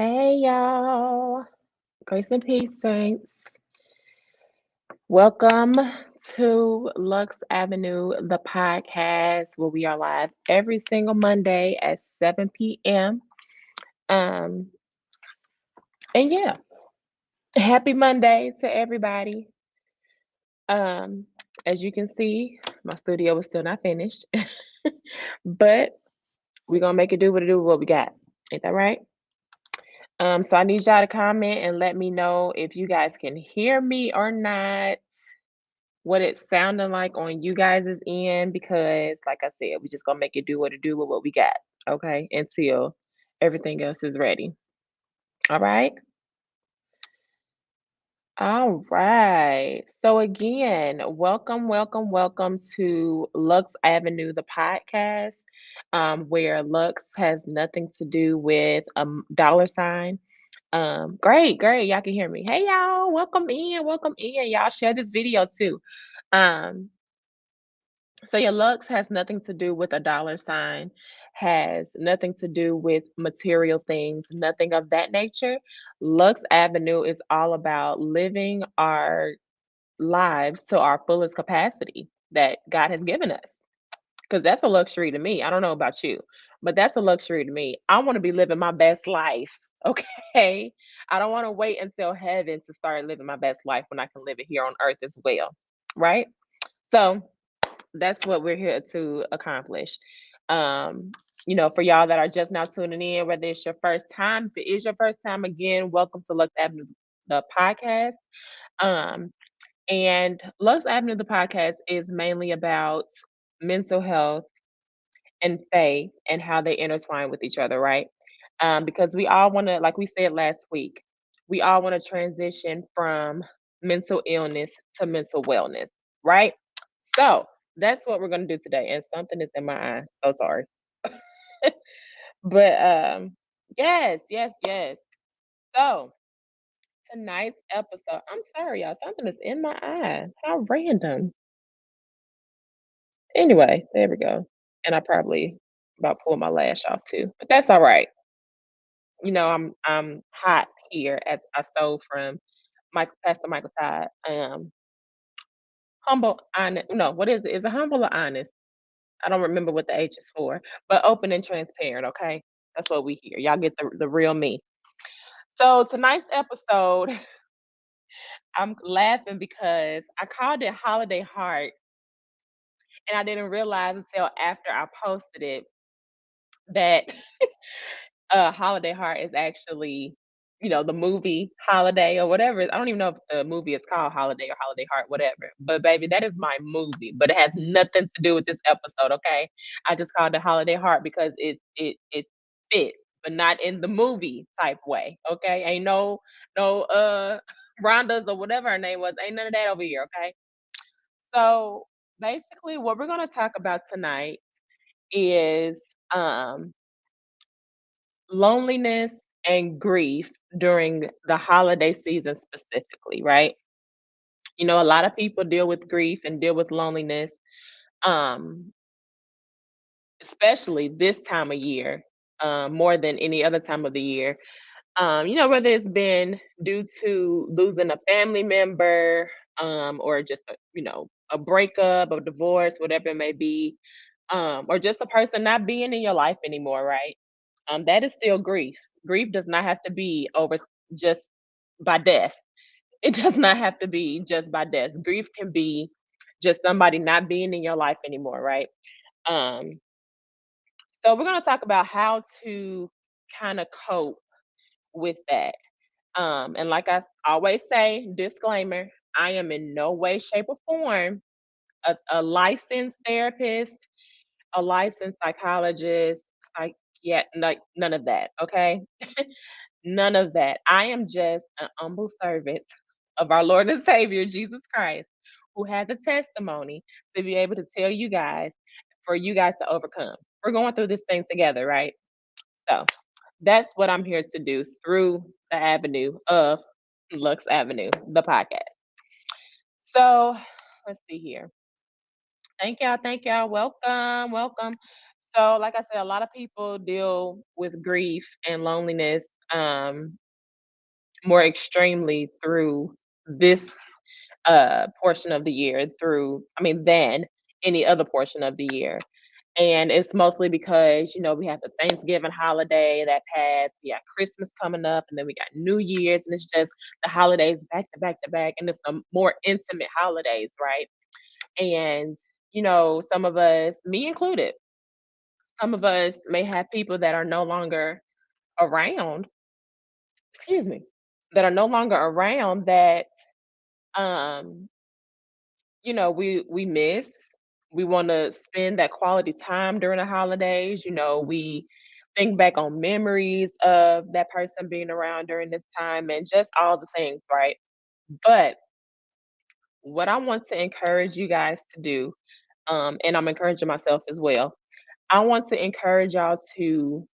Hey y'all, grace and peace, saints. Welcome to Lux Avenue, the podcast where we are live every single Monday at 7 p.m. Um, and yeah, happy Monday to everybody. Um, as you can see, my studio is still not finished, but we're gonna make it do what we got. Ain't that right? So I need y'all to comment and let me know if you guys can hear me or not, what it's sounding like on you guys' end, because like I said, we just gonna make it do what we got, okay, until everything else is ready. All right. All right. So again, welcome to Lux Avenue, the podcast, where Lux has nothing to do with a dollar sign. Great. Y'all can hear me. Hey y'all, welcome in. Y'all share this video too. Um, So your lux has nothing to do with a dollar sign, has nothing to do with material things, nothing of that nature. Lux Avenue is all about living our lives to our fullest capacity that God has given us. Because that's a luxury to me. I don't know about you, but that's a luxury to me. I want to be living my best life. Okay. I don't want to wait until heaven to start living my best life when I can live it here on earth as well. Right. So, that's what we're here to accomplish. Um, for y'all that are just now tuning in, whether it's your first time, if it is your first time, again, welcome to Lux Avenue, the podcast. Um, and Lux Avenue, the podcast, is mainly about mental health and faith and how they intertwine with each other, right? Because we all want to, like we said last week, we all want to transition from mental illness to mental wellness, right? So that's what we're going to do today. And something is in my eye. So sorry. But yes. So tonight's episode, I'm sorry, y'all. Something is in my eye. How random. Anyway, there we go. And I probably about pulled my lash off too. But that's all right. I'm hot here as I stole from Pastor Michael Todd. Humble, honest. No, what is it? Is it humble or honest? I don't remember what the H is for, but open and transparent. Okay, that's what we hear. Y'all get the real me. So tonight's episode, I'm laughing because I called it Holiday Heart, and I didn't realize until after I posted it that Holiday Heart is actually, the movie Holiday or whatever. I don't even know if the movie is called Holiday or Holiday Heart, whatever. But baby, that is my movie. But it has nothing to do with this episode, okay? I just called it Holiday Heart because it fits, but not in the movie type way. Okay. Ain't no Rhonda's or whatever her name was. Ain't none of that over here, okay? So basically what we're gonna talk about tonight is um loneliness and grief during the holiday season specifically, right? A lot of people deal with grief and deal with loneliness, um, especially this time of year, more than any other time of the year. Whether it's been due to losing a family member, or just a breakup, a divorce, whatever it may be, or just a person not being in your life anymore, right? That is still grief. Grief does not have to be over just by death. It does not have to be just by death. Grief can be just somebody not being in your life anymore, right? Um, so we're gonna talk about how to kind of cope with that. And like always say, disclaimer: I am in no way, shape, or form a licensed therapist, a licensed psychologist, like none of that. Okay, none of that. I am just an humble servant of our Lord and Savior, Jesus Christ, who has a testimony to be able to tell you guys, for you guys to overcome. We're going through this thing together, right? So that's what I'm here to do through the avenue of Lux Avenue, the podcast. So let's see here. Thank y'all. Thank y'all. Welcome. So, like I said, a lot of people deal with grief and loneliness um, more extremely through this portion of the year through I mean, than any other portion of the year. And it's mostly because, we have the Thanksgiving holiday that passed, we got Christmas coming up, and then we got New Year's, and it's just the holidays back to back to back, and it's the more intimate holidays, right? And, some of us, me included, some of us may have people that are no longer around, excuse me, that are no longer around that um we miss. We want to spend that quality time during the holidays. We think back on memories of that person being around during this time and just all the things, right? But what I want to encourage you guys to do, and I'm encouraging myself as well, I want to encourage y'all to,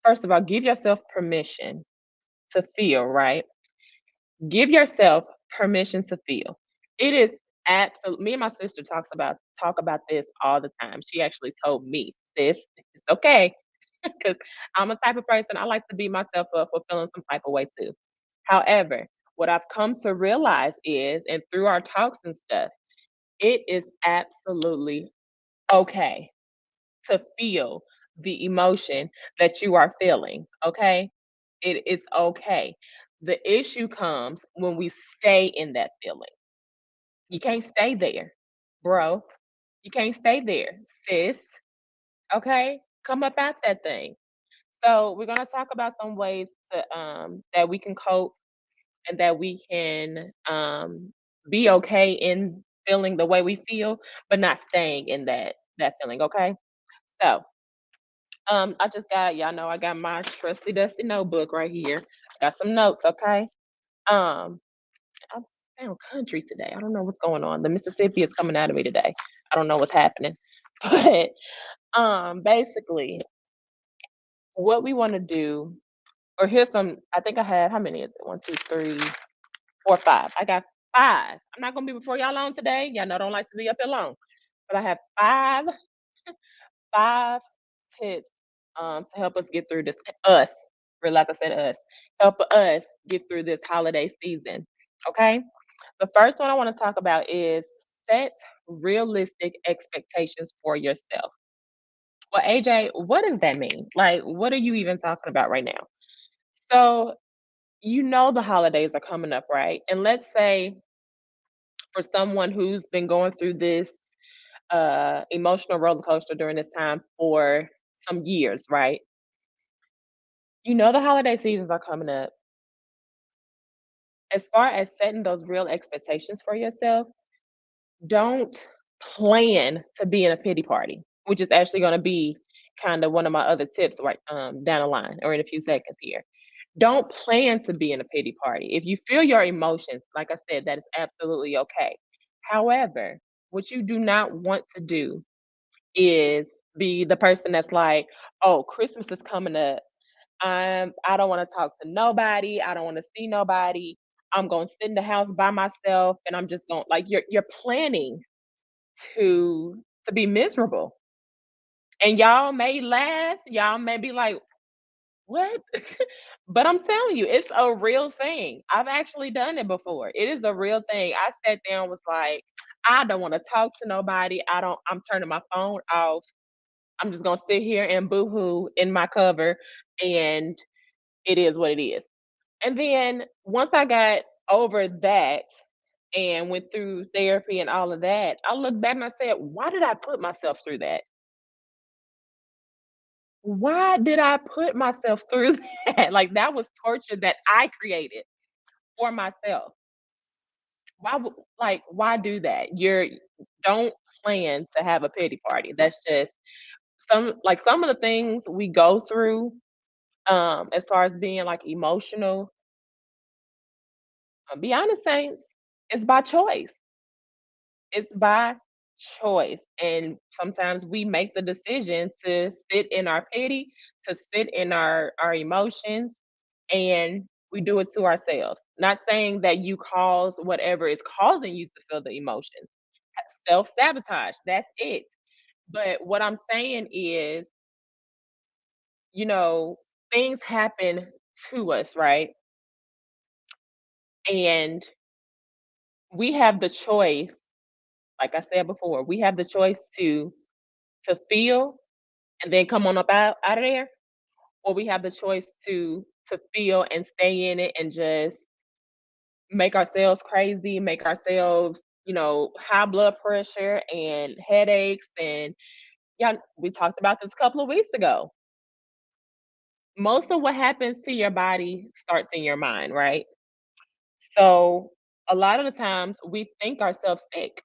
first of all, give yourself permission to feel, right? Give yourself permission to feel. It is absolutely, me and my sister talk about this all the time. She actually told me, "Sis, it's okay," because I'm a type of person, I like to beat myself up for feeling some type of way too. However, what I've come to realize is, and through our talks and stuff, it is absolutely okay to feel the emotion that you are feeling, okay? It is okay. The issue comes when we stay in that feeling. You can't stay there, bro. You can't stay there, sis. Okay? Come up out that thing. So we're gonna talk about some ways to that we can cope and that we can be okay in feeling the way we feel, but not staying in that feeling, okay? So I just got y'all know I got my trusty dusty notebook right here. Got some notes, okay? Um, I sound country today. I don't know what's going on. The Mississippi is coming out of me today. I don't know what's happening. But basically what we want to do, or here's some, I think I have, how many is it? One, two, three, four, five. I got five. I'm not gonna be before y'all long today. Y'all know I don't like to be up here long. But I have five tips to help us get through this. Us, like I said, us help us get through this holiday season. Okay. The first one I want to talk about is set realistic expectations for yourself. Well, AJ, what does that mean? Like, what are you even talking about right now? So, the holidays are coming up, right? And let's say for someone who's been going through this emotional roller coaster during this time for some years, right? The holiday seasons are coming up. As far as setting those real expectations for yourself, don't plan to be in a pity party, which is actually going to be kind of one of my other tips right down the line or in a few seconds here. Don't plan to be in a pity party. If you feel your emotions, like I said, that is absolutely okay. However, what you do not want to do is be the person that's like, "Oh, Christmas is coming up. I don't want to talk to nobody. I don't want to see nobody. I'm going to sit in the house by myself and I'm just going like you're planning to be miserable." And y'all may laugh, y'all may be like, "What?" But I'm telling you, it's a real thing. I've actually done it before. It is a real thing. I sat there and was like, "I don't wanna talk to nobody. I'm turning my phone off. I'm just gonna sit here and boohoo in my cover, and it is what it is." And then once I got over that and went through therapy and all of that, I looked back and I said, "Why did I put myself through that? Why did I put myself through that?" Like, that was torture that I created for myself. Why do that? Don't plan to have a pity party. That's just some of the things we go through, as far as being, like, emotional, be honest, saints, it's by choice. It's by choice, and sometimes we make the decision to sit in our pity, to sit in our emotions, and we do it to ourselves. Not saying that you cause whatever is causing you to feel the emotions. Self-sabotage, that's it. But what I'm saying is, you know, things happen to us, right? And we have the choice, like I said before, we have the choice to feel and then come on up out of there, or we have the choice to feel and stay in it and just make ourselves crazy, make ourselves, high blood pressure and headaches. And yeah, we talked about this a couple of weeks ago. Most of what happens to your body starts in your mind, right? So a lot of the times we think ourselves sick.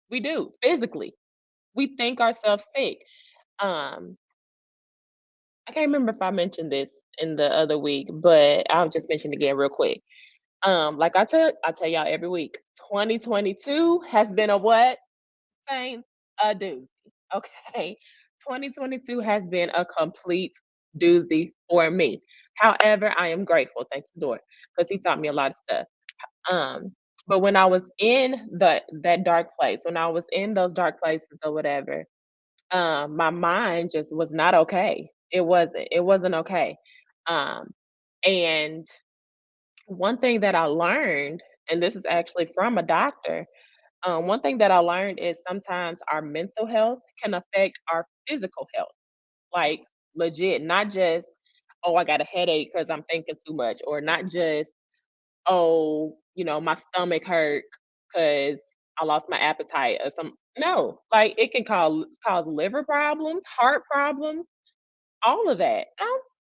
We do physically. We think ourselves sick. Um, I can't remember if I mentioned this in the other week, but I'll just mention it again real quick. Like I tell y'all every week, 2022 has been a what? Same, a doozy. Okay. 2022 has been a complete doozy for me. However, I am grateful, thank you, Lord, because He taught me a lot of stuff. Um, but when I was in that dark place, when I was in those dark places or whatever, my mind just was not okay. It wasn't okay. Um, and one thing that I learned, and this is actually from a doctor, one thing that I learned is sometimes our mental health can affect our physical health, like legit, not just, oh, I got a headache because I'm thinking too much, or not just, oh, my stomach hurt because I lost my appetite or some. No, like it can cause liver problems, heart problems, all of that.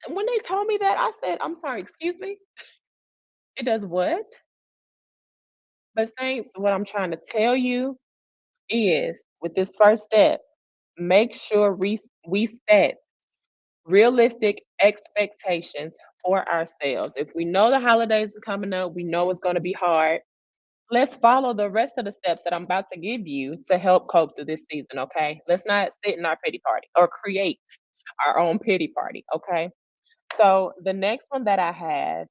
When they told me that, I said, "I'm sorry, excuse me." It does what? But Saints, what I'm trying to tell you is with this first step, make sure we set realistic expectations for ourselves. If we know the holidays are coming up, we know it's going to be hard. Let's follow the rest of the steps that I'm about to give you to help cope through this season, okay? Let's not sit in our pity party or create our own pity party, okay? So, the next one that I have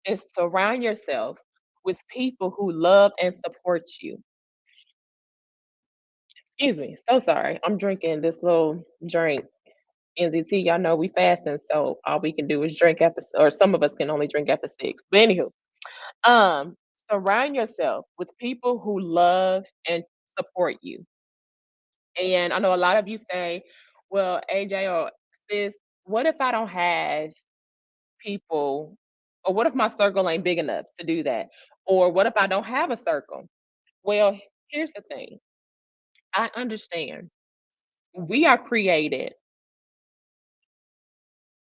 is surround yourself with people who love and support you. Excuse me, so sorry. I'm drinking this little drink. NZT, y'all know we fasting, so all we can do is drink after, or some of us can only drink after 6. But anywho, um, surround yourself with people who love and support you. And I know a lot of you say, well, AJ or sis, what if I don't have people, or what if my circle ain't big enough to do that? Or what if I don't have a circle? Well, here's the thing. I understand. We are created,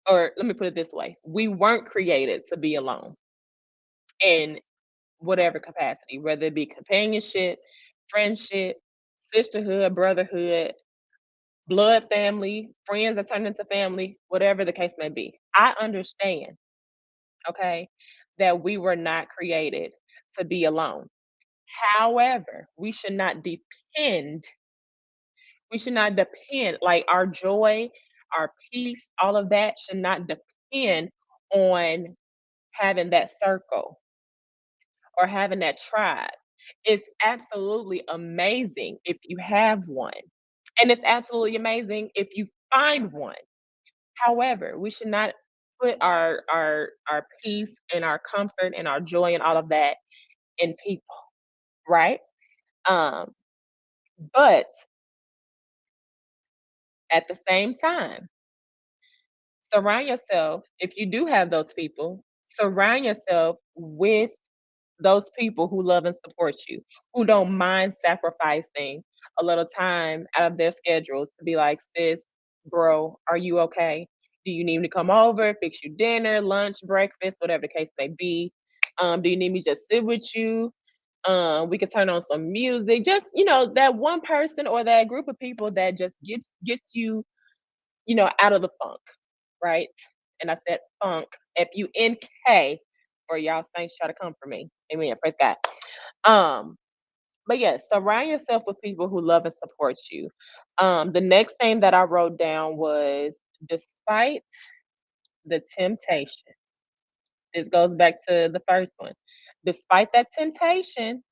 or let me put it this way, we weren't created to be alone in whatever capacity, whether it be companionship, friendship, sisterhood, brotherhood, blood family, friends that turn into family, whatever the case may be. I understand, okay, that we were not created to be alone. However, depend, we should not depend, like our joy, our peace, all of that should not depend on having that circle or having that tribe. It's absolutely amazing if you have one. And it's absolutely amazing if you find one. However, we should not put our peace and our comfort and our joy and all of that in people, right? Um, but at the same time, surround yourself, if you do have those people, surround yourself with those people who love and support you, who don't mind sacrificing a little time out of their schedules to be like, sis, bro, are you okay? Do you need me to come over, fix you dinner, lunch, breakfast, whatever the case may be? Do you need me to just sit with you? We could turn on some music. Just, that one person or that group of people that just gets you, out of the funk, right? And I said funk, FUNK, or y'all saints try to come for me. Amen. Praise God. Um, but yes, surround yourself with people who love and support you. The next thing that I wrote down was despite the temptation. This goes back to the first one. Despite that temptation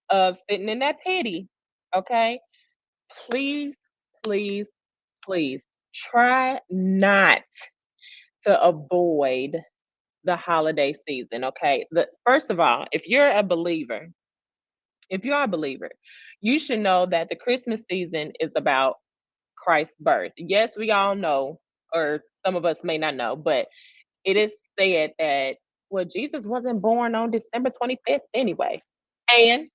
of sitting in that pity, okay, please, please, please. Try not to avoid the holiday season, okay? First of all, if you're a believer, you should know that the Christmas season is about Christ's birth. Yes, we all know, or some of us may not know, but it is said that, well, Jesus wasn't born on December 25th anyway. And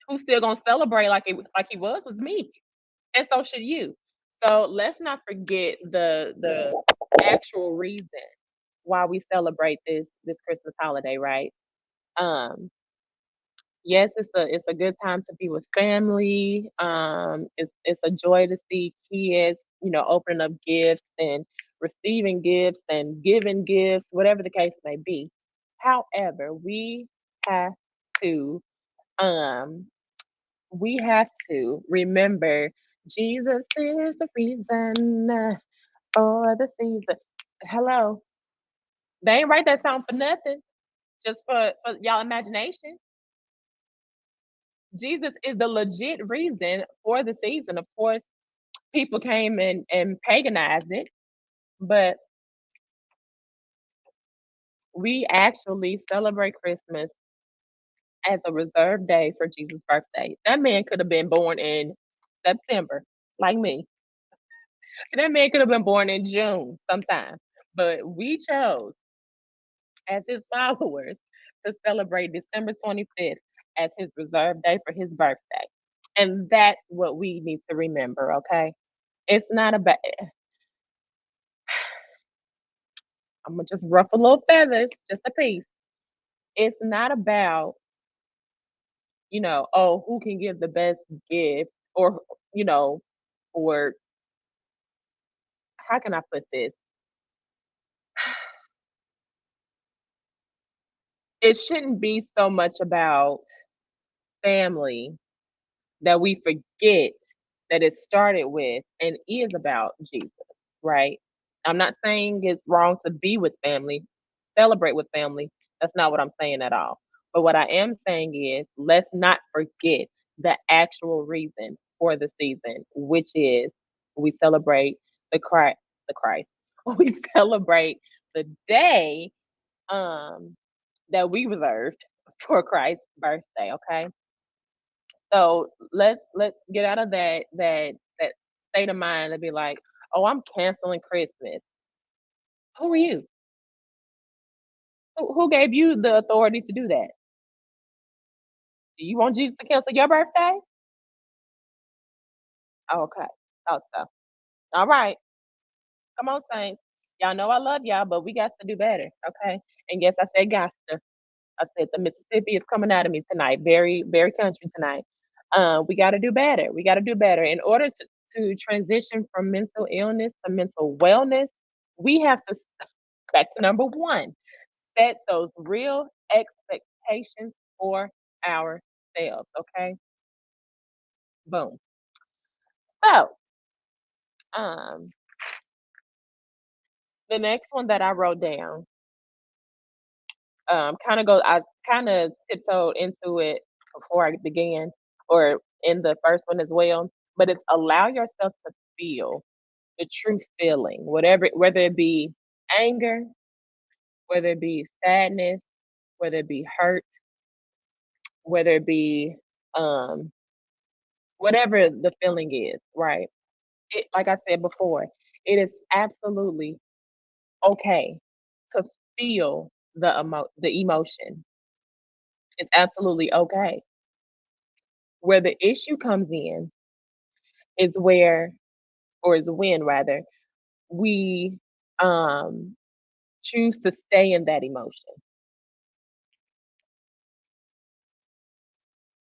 who's still gonna celebrate like he was me. And so should you. So let's not forget the actual reason why we celebrate this Christmas holiday, right? Um, yes, it's a good time to be with family. It's a joy to see kids, opening up gifts and receiving gifts and giving gifts, whatever the case may be. However, have to um we have to remember Jesus is the reason for the season. Hello. They ain't write that song for nothing, just for y'all imagination. Jesus is the legit reason for the season. Of course, people came and paganized it, but we actually celebrate Christmas as a reserved day for Jesus' birthday. That man could have been born in September, like me. That man could have been born in June sometime. But we chose, as his followers, to celebrate December 25th as his reserved day for his birthday. And that's what we need to remember, okay? It's not about, I'm gonna just ruffle little feathers, just a piece. It's not about, oh, who can give the best gift or, you know, or how can I put this? It shouldn't be so much about family that we forget that it started with and is about Jesus, right? I'm not saying it's wrong to be with family, celebrate with family. That's not what I'm saying at all. But what I am saying is let's not forget the actual reason for the season, which is we celebrate the Christ. We celebrate the day that we reserved for Christ's birthday, okay? So let's get out of that state of mind and be like, oh, I'm canceling Christmas. Who are you? Who gave you the authority to do that? Do you want Jesus to cancel your birthday? Okay. Thought so. All right. Come on, Saints. Y'all know I love y'all, but we got to do better. Okay. And yes, I said got to. I said the Mississippi is coming out of me tonight. Very, very country tonight. We got to do better. We got to do better. In order to transition from mental illness to mental wellness, we have to, back to number one, set those real expectations for ourselves. Okay. Boom. So, um, the next one that I wrote down, I kind of tiptoed into it before I began, or in the first one as well. But it's allow yourself to feel the true feeling, whether it be anger, whether it be sadness, whether it be hurt, whether it be um, whatever the feeling is, right? Like I said before, it is absolutely okay to feel the emotion. It's absolutely okay. Where the issue comes in is where, or is when rather, we um choose to stay in that emotion.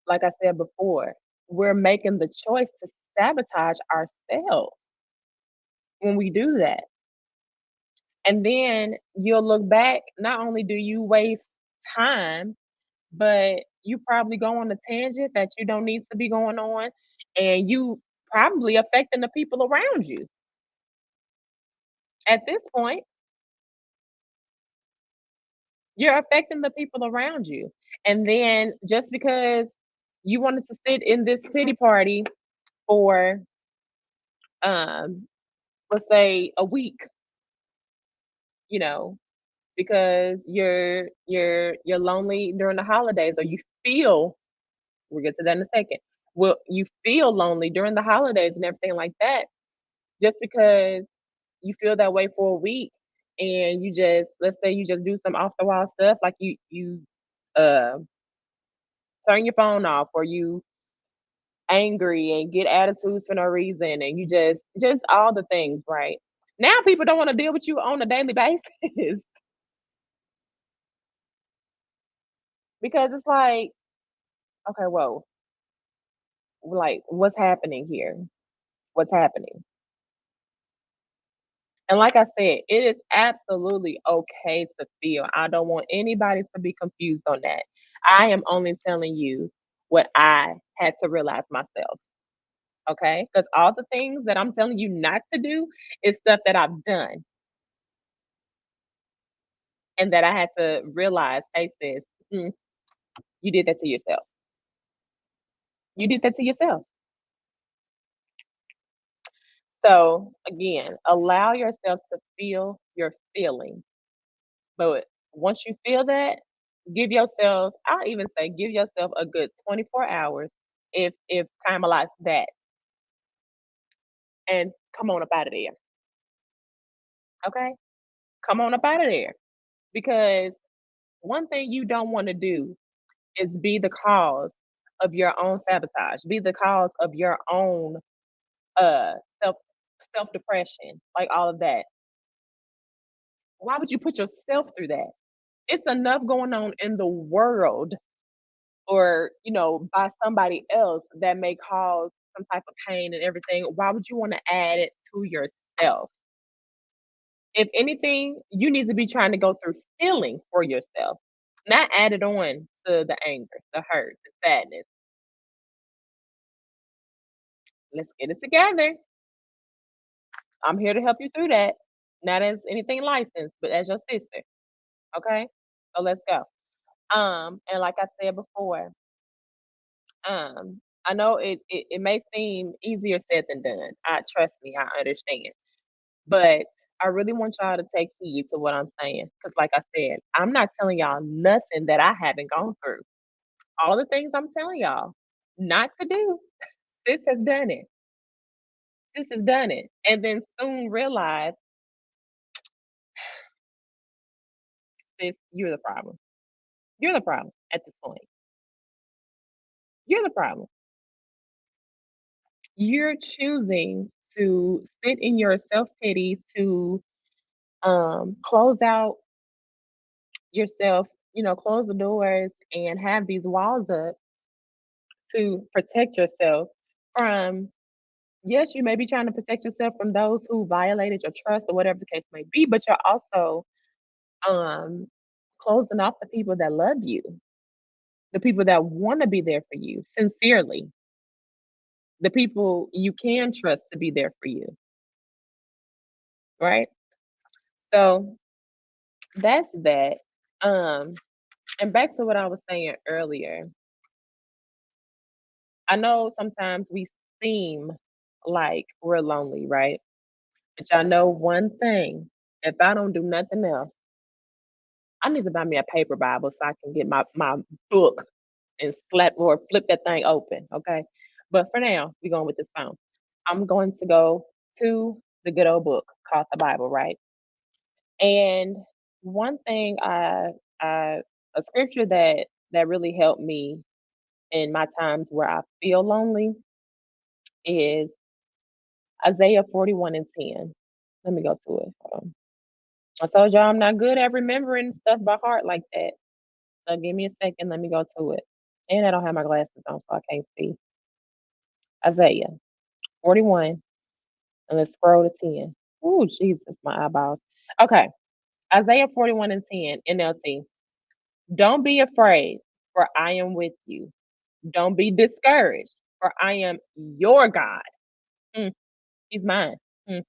Like I said before, we're making the choice to sabotage ourselves when we do that. And then you'll look back, not only do you waste time, but you probably go on a tangent that you don't need to be going on, and you probably affecting the people around you. At this point, you're affecting the people around you. And then just because you wanted to sit in this pity party for let's say a week, you know, because you're lonely during the holidays, or you feel, we'll get to that in a second. Well, you feel lonely during the holidays and everything like that, just because you feel that way for a week, and you just, let's say you just do some off the wall stuff, like you uh turn your phone off, or you angry and get attitudes for no reason, and you just all the things, right? Now people don't want to deal with you on a daily basis because it's like, okay, whoa, like what's happening here? What's happening? And like I said, it is absolutely okay to feel. I don't want anybody to be confused on that. I am only telling you what I had to realize myself. Okay. Because all the things that I'm telling you not to do is stuff that I've done and that I had to realize, hey, sis, mm, you did that to yourself. You did that to yourself. So, again, allow yourself to feel your feelings. But once you feel that, give yourself, I'll even say give yourself a good 24 hours if time allows that, and come on up out of there. Okay? Come on up out of there. Because one thing you don't want to do is be the cause of your own sabotage, be the cause of your own uh self self depression, like all of that. Why would you put yourself through that? It's enough going on in the world, or by somebody else, that may cause some type of pain and everything. Why would you want to add it to yourself? If anything, you need to be trying to go through healing for yourself, not add it on to the anger, the hurt, the sadness. Let's get it together. I'm here to help you through that, not as anything licensed, but as your sister. Okay, so let's go. And like I said before, I know it may seem easier said than done. I trust me, I understand. But I really want y'all to take heed to what I'm saying. Because like I said, I'm not telling y'all nothing that I haven't gone through. All the things I'm telling y'all not to do, this has done it. This has done it. And then soon realize, sis, you're the problem. You're the problem at this point. You're the problem. You're choosing to sit in your self pity, to close out yourself, close the doors and have these walls up to protect yourself from, yes, you may be trying to protect yourself from those who violated your trust or whatever the case may be, but you're also um closing off the people that love you, the people that want to be there for you sincerely, the people you can trust to be there for you, right? So that's that. Um, and back to what I was saying earlier, I know sometimes we seem like we're lonely, right? But y'all know one thing: if I don't do nothing else, I need to buy me a paper Bible so I can get my book and slap or flip that thing open, okay? But for now, we're going with this phone. I'm going to go to the good old book called the Bible, right? And one thing I a scripture that really helped me in my times where I feel lonely is Isaiah 41 and 10. Let me go to it. Hold on. I told y'all I'm not good at remembering stuff by heart like that. So give me a second. Let me go to it. And I don't have my glasses on, so I can't see. Isaiah 41, and let's scroll to 10. Ooh, Jesus, my eyeballs. Okay. Isaiah 41 and 10, NLT. Don't be afraid, for I am with you. Don't be discouraged, for I am your God. Mm, he's mine. Mm.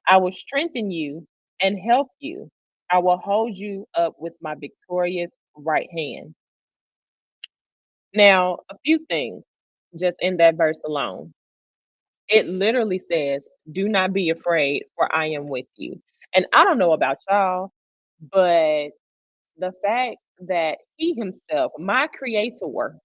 I will strengthen you and help you. I will hold you up with my victorious right hand. Now, a few things just in that verse alone. It literally says, "Do not be afraid, for I am with you." And I don't know about y'all, but the fact that he himself, my creator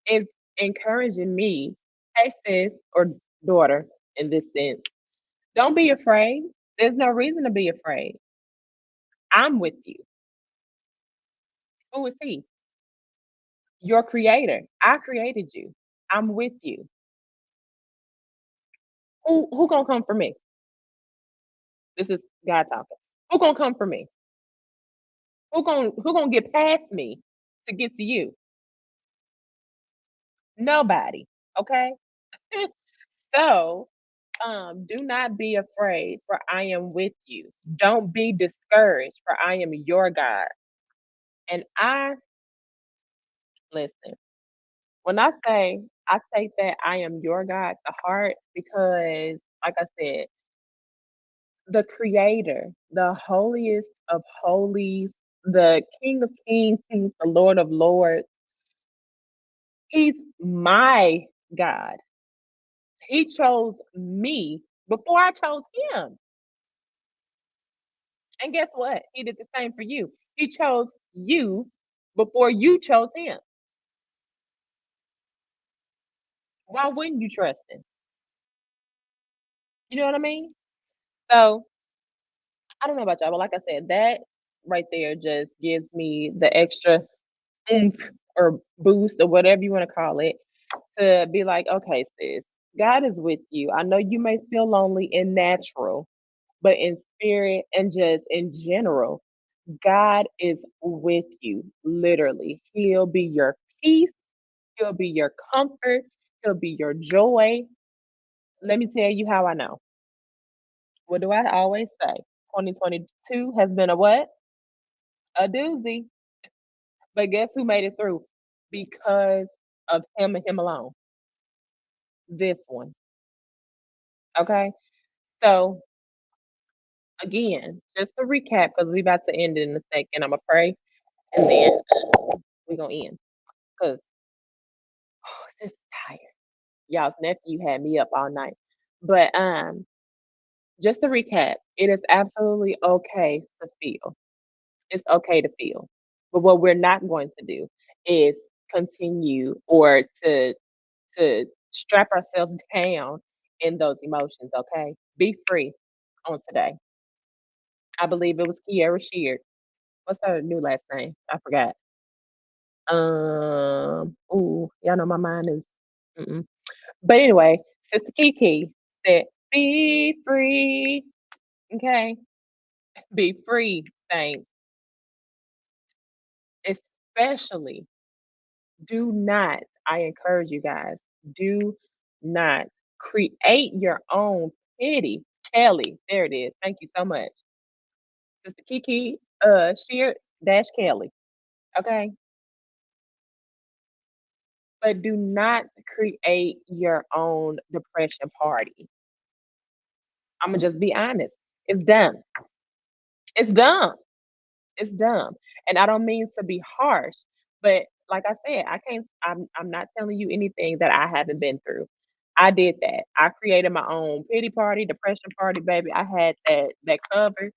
is encouraging me, "Hey sis or daughter in this sense, don't be afraid. There's no reason to be afraid. I'm with you." Who is he? Your creator. I created you. I'm with you. Who gonna come for me? This is God talking. Who gonna come for me? Who gonna get past me to get to you? Nobody. Okay. So do not be afraid, for I am with you. Don't be discouraged, for I am your God. And I listen, when I take that I am your God to heart because, like I said, the creator, the holiest of holies, the King of Kings, he's the Lord of Lords, he's my God. He chose me before I chose him. And guess what? He did the same for you. He chose you before you chose him. Why wouldn't you trust him? You know what I mean? So I don't know about y'all, but like I said, that right there just gives me the extra oomph or boost or whatever you want to call it to be like, okay, sis, God is with you. I know you may feel lonely in natural, but in spirit and just in general, God is with you, literally. He'll be your peace, He'll be your comfort, He'll be your joy. Let me tell you how I know. What do I always say? 2022 has been a what? A doozy. But guess who made it through? Because of him and him alone. This one. Okay. So again, just to recap, because we about to end it in a second. I'm gonna pray and then we're gonna end. Because this is tired. Y'all's nephew had me up all night. But just to recap, it is absolutely okay to feel. It's okay to feel. But what we're not going to do is continue or to strap ourselves down in those emotions, okay? Be free on today. I believe it was Kiara Sheard. What's her new last name? I forgot. Ooh, y'all know my mind is. Mm-mm. But anyway, Sister Kiki said, "Be free." Okay, be free, saints. Especially, do not. I encourage you guys. Do not create your own pity. Kelly, there it is. Thank you so much, Sister Kiki. Sheer dash Kelly. Okay, but do not create your own depression party. I'm gonna just be honest. It's dumb. It's dumb. It's dumb. And I don't mean to be harsh, but like I said, I can't I'm not telling you anything that I haven't been through. I did that. I created my own pity party, depression party, baby. I had that covered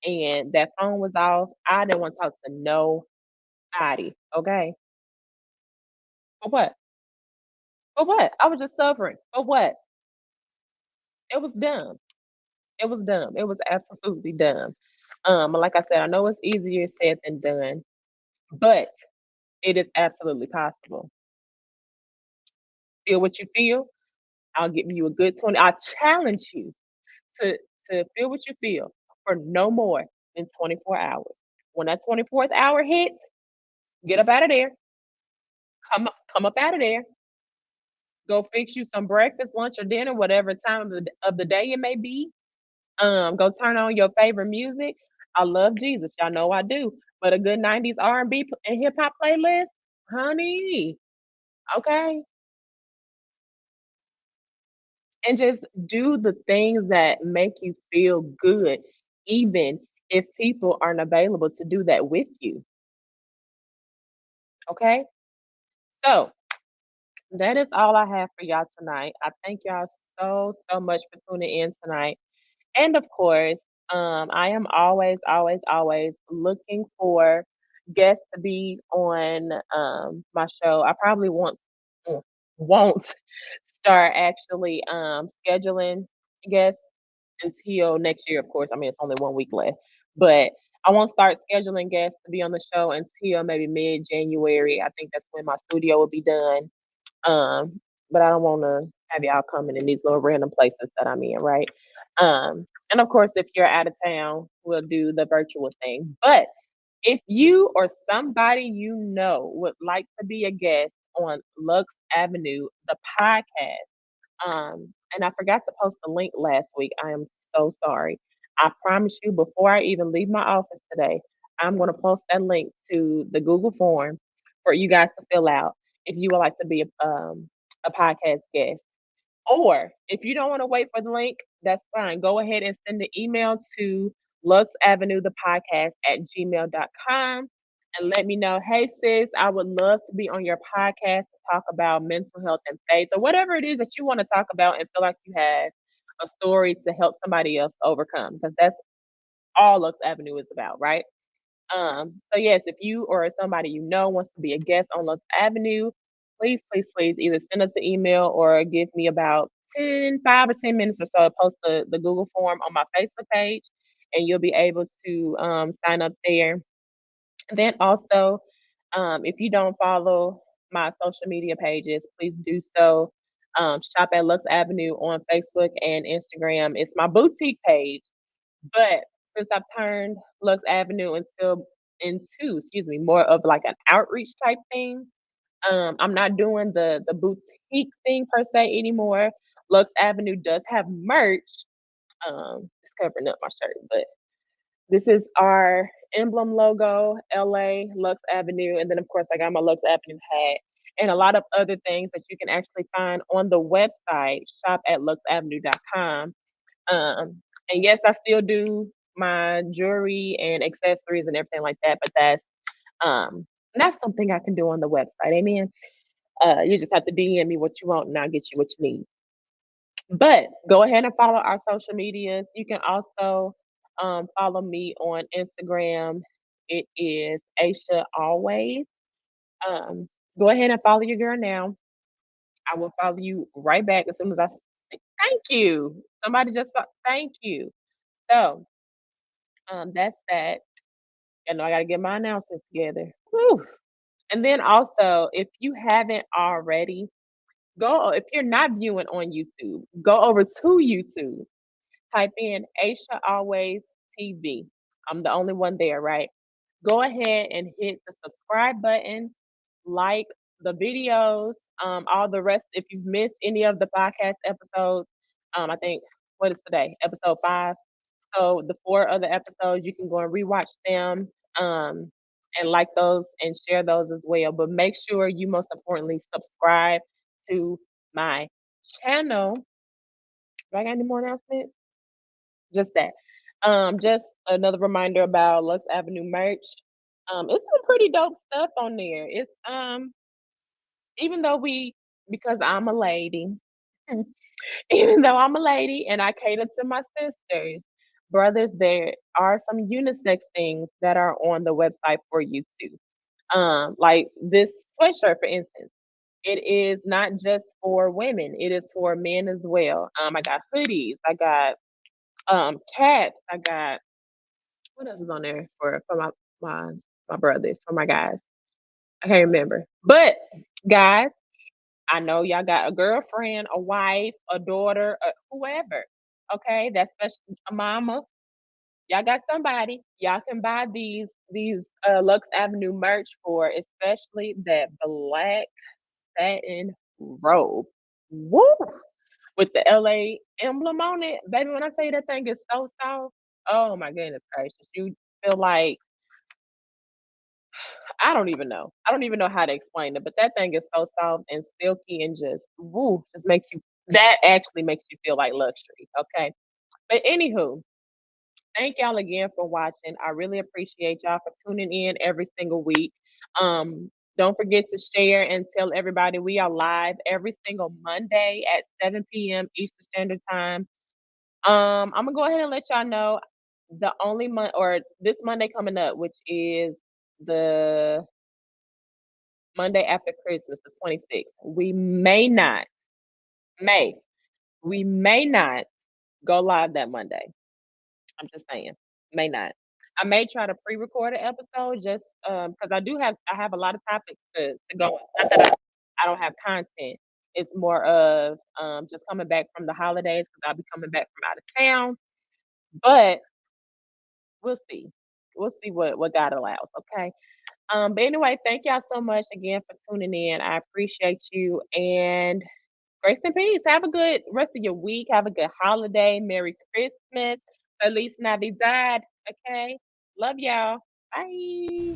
and that phone was off. I didn't want to talk to nobody. Okay. For what? For what? I was just suffering. For what? It was dumb. It was dumb. It was absolutely dumb. Like I said, I know it's easier said than done, but it is absolutely possible. Feel what you feel. I'll give you a good 20. I challenge you to feel what you feel for no more than 24 hours. When that 24th hour hits, get up out of there. Come up out of there. Go fix you some breakfast, lunch, or dinner, whatever time of the day it may be. Go turn on your favorite music. I love Jesus, y'all know I do. But a good 90s R&B and hip hop playlist, honey, okay? And just do the things that make you feel good, even if people aren't available to do that with you. Okay. So That is all I have for y'all tonight. I thank y'all so much for tuning in tonight. And of course, I am always looking for guests to be on my show. I probably won't start actually scheduling guests until next year, of course. I mean, it's only 1 week left, but I won't start scheduling guests to be on the show until maybe mid January. I think that's when my studio will be done. Um, but I don't want to have y'all coming in these little random places that I'm in, right? And of course, if you're out of town, we'll do the virtual thing. But if you or somebody you know would like to be a guest on Lux Avenue, the podcast, and I forgot to post the link last week. I am so sorry. I promise you, before I even leave my office today, I'm going to post that link to the Google form for you guys to fill out if you would like to be a podcast guest. Or if you don't want to wait for the link, that's fine. Go ahead and send the email to Lux Avenue the podcast at gmail.com and let me know, hey sis, I would love to be on your podcast to talk about mental health and faith or whatever it is that you want to talk about and feel like you have a story to help somebody else overcome because that's all Lux Avenue is about, right? So yes, if you or somebody you know wants to be a guest on Lux Avenue, please either send us an email or give me about 5 or 10 minutes or so to post the Google form on my Facebook page and you'll be able to sign up there. And then also, if you don't follow my social media pages, please do so. Shop at Lux Avenue on Facebook and Instagram. It's my boutique page, but since I've turned Lux Avenue excuse me, more of like an outreach type thing, I'm not doing the boutique thing per se anymore. Lux Avenue does have merch. It's covering up my shirt, but this is our emblem logo, LA, Lux Avenue, and then of course I got my Lux Avenue hat and a lot of other things that you can actually find on the website, shop at luxavenue.com. And yes, I still do my jewelry and accessories and everything like that, but um that's something I can do on the website. Amen. You just have to DM me what you want and I'll get you what you need. But go ahead and follow our social medias. You can also follow me on Instagram. It is Aisha Always. Um, Go ahead and follow your girl now. I will follow you right back as soon as I say thank you. Somebody just thank you. So that's that. And I gotta get my announcements together. Whew. And then also, if you haven't already, if you're not viewing on YouTube, go over to YouTube. Type in Aisha Always TV. I'm the only one there, right? Go ahead and hit the subscribe button, like the videos, all the rest. If you've missed any of the podcast episodes, I think what is today? Episode 5. So the 4 other episodes, you can go and rewatch them, and like those and share those as well. But make sure you most importantly subscribe to my channel. Do I got any more announcements? Just that. Just another reminder about Lux Avenue merch. It's some pretty dope stuff on there. It's even though we because I'm a lady, even though I'm a lady and I cater to my sisters, brothers, there are some unisex things that are on the website for you too. Like this sweatshirt, for instance. It is not just for women, it is for men as well. I got hoodies, I got caps, I got what else is on there for my my brothers, for my guys? I can't remember. But guys, I know y'all got a girlfriend, a wife, a daughter, whoever. Okay, that's special, a mama. Y'all got somebody. Y'all can buy these Lux Avenue merch for, especially that black satin robe. Woo! With the LA emblem on it, baby. When I tell you that thing is so soft, oh my goodness gracious, you feel like I don't even know. I don't even know how to explain it, but that thing is so soft and silky and just woo, just makes you that actually makes you feel like luxury. Okay. But anywho, thank y'all again for watching. I really appreciate y'all for tuning in every single week. Um, Don't forget to share and tell everybody we are live every single Monday at 7 p.m. Eastern Standard Time. I'm gonna go ahead and let y'all know the only month or this Monday coming up, which is the Monday after Christmas, the 26th. May, we may not go live that Monday. I'm just saying, may not. I may try to pre-record an episode just because I have a lot of topics to go with. Not that I don't have content. It's more of just coming back from the holidays because I'll be coming back from out of town. But we'll see. We'll see what God allows. Okay. But anyway, thank y'all so much again for tuning in. I appreciate you and grace and peace. Have a good rest of your week. Have a good holiday. Merry Christmas. Feliz Navidad. Okay. Love y'all. Bye.